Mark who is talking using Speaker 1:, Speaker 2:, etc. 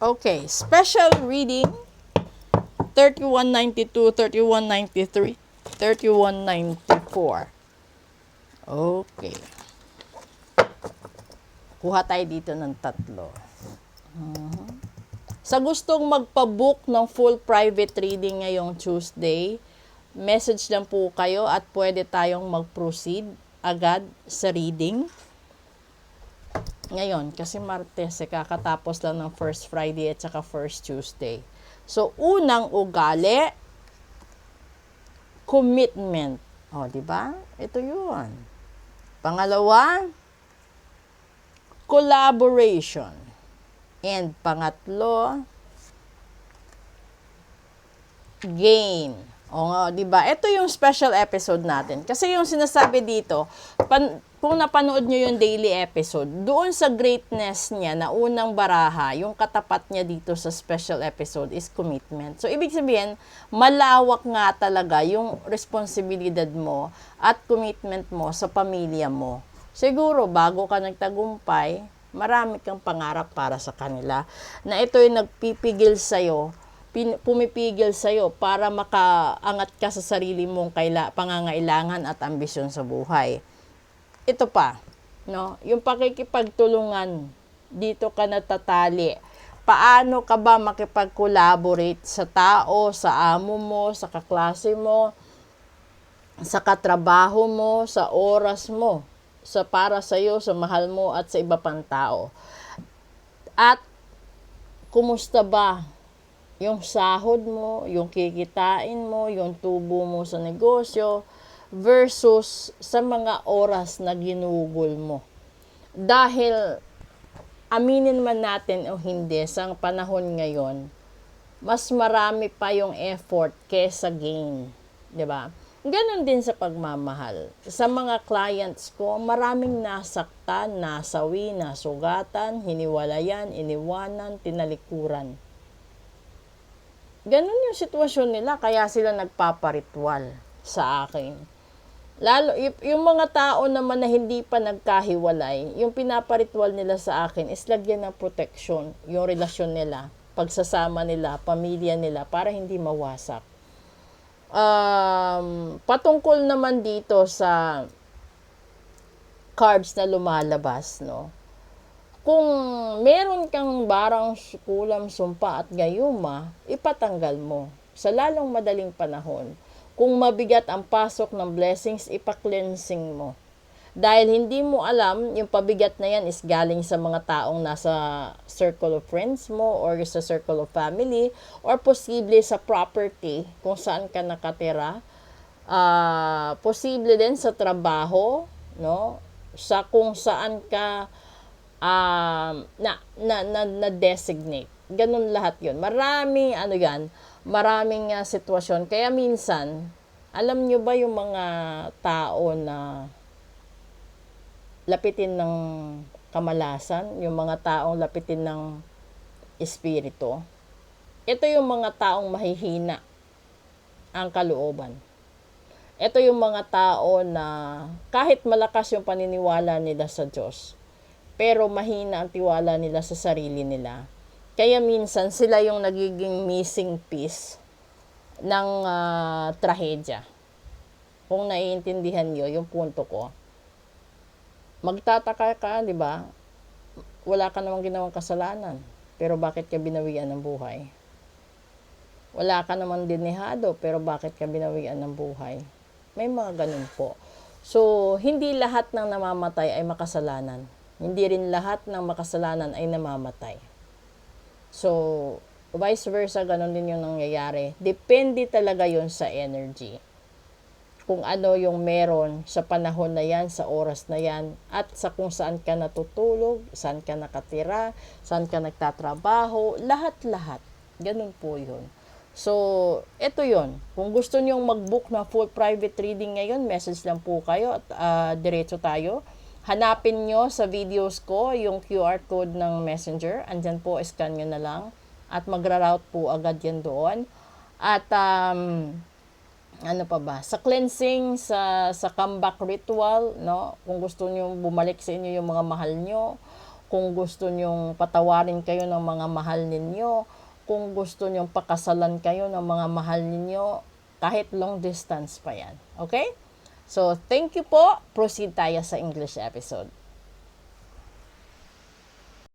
Speaker 1: Okay, special reading 3192, 3193, 3194. Okay. Kuha tayo dito ng tatlo. Sa gustong magpa-book ng full private reading ngayong Tuesday, message lang po kayo at pwede tayong mag-proceed agad sa reading. Ngayon, kasi Martes, kakatapos lang ng first Friday at saka first Tuesday. So, unang ugali, commitment. O, di ba? Ito yun. Pangalawa, collaboration. And pangatlo, gain. O nga, 'di ba? Ito yung special episode natin. Kasi yung sinasabi dito, kung napanood nyo yung daily episode, doon sa greatness niya na unang baraha, yung katapat niya dito sa special episode is commitment. So, ibig sabihin, malawak nga talaga yung responsibilidad mo at commitment mo sa pamilya mo. Siguro, bago ka nagtagumpay, marami kang pangarap para sa kanila na ito yung nagpipigil sa'yo, pumipigil sa'yo para makaangat ka sa sarili mong pangangailangan at ambisyon sa buhay. Ito pa, no? Yung pakikipagtulungan, dito ka natatali. Paano ka ba makipag-collaborate sa tao, sa amo mo, sa kaklase mo, sa katrabaho mo, sa oras mo, sa para sa iyo, sa mahal mo at sa iba pang tao. At kumusta ba yung sahod mo, yung kikitain mo, yung tubo mo sa negosyo versus sa mga oras na ginugol mo. Dahil aminin man natin o hindi, sa panahon ngayon, mas marami pa yung effort kesa gain, 'di ba? Ganon din sa pagmamahal. Sa mga clients ko, maraming nasaktan, nasawi, nasugatan, hiniwalayan, iniwanan, tinalikuran. Ganon yung sitwasyon nila, kaya sila nagpaparitwal sa akin. Lalo, yung mga tao naman na hindi pa nagkahiwalay, yung pinaparitwal nila sa akin is lagyan ng proteksyon, yung relasyon nila, pagsasama nila, pamilya nila, para hindi mawasak. Patungkol naman dito sa carbs na lumalabas, no? Kung meron kang barang kulam, sumpa at gayuma, ipatanggal mo sa lalong madaling panahon. Kung mabigat ang pasok ng blessings, ipa-cleansing mo. Dahil hindi mo alam, yung pabigat na yan is galing sa mga taong nasa circle of friends mo or sa circle of family or posible sa property kung saan ka nakatira. Posible din sa trabaho, no? Sa kung saan ka na-designate. Ganun lahat yun. Maraming maraming sitwasyon. Kaya minsan, alam nyo ba yung mga tao na lapitin ng kamalasan, yung mga taong lapitin ng espiritu? Ito yung mga taong mahihina ang kalooban. Ito yung mga tao na kahit malakas yung paniniwala nila sa Diyos, pero mahina ang tiwala nila sa sarili nila. Kaya minsan sila yung nagiging missing piece ng trahedya. Kung naiintindihan nyo yung punto ko. Magtataka ka, di ba? Wala ka namang ginawang kasalanan, pero bakit ka binawian ng buhay? Wala ka namang dinihado, pero bakit ka binawian ng buhay? May mga ganun po. So, hindi lahat ng namamatay ay makasalanan. Hindi rin lahat ng makasalanan ay namamatay. So, vice versa, ganun din yung nangyayari. Depende talaga yun sa energy. Kung ano yung meron sa panahon na yan, sa oras na yan, at sa kung saan ka natutulog, saan ka nakatira, saan ka nagtatrabaho, lahat-lahat. Ganun po yun. So, ito yun. Kung gusto nyong mag-book na full private reading ngayon, message lang po kayo at diretso tayo. Hanapin nyo sa videos ko yung QR code ng Messenger. Andyan po, scan nyo na lang. At magra-route po agad yan doon. At ano pa ba? Sa cleansing, sa comeback ritual, no? Kung gusto niyo bumalik sa inyo yung mga mahal nyo, kung gusto nyong patawarin kayo ng mga mahal ninyo, kung gusto nyong pakasalan kayo ng mga mahal ninyo, kahit long distance pa yan. Okay? So, thank you po. Proceed tayo sa English episode.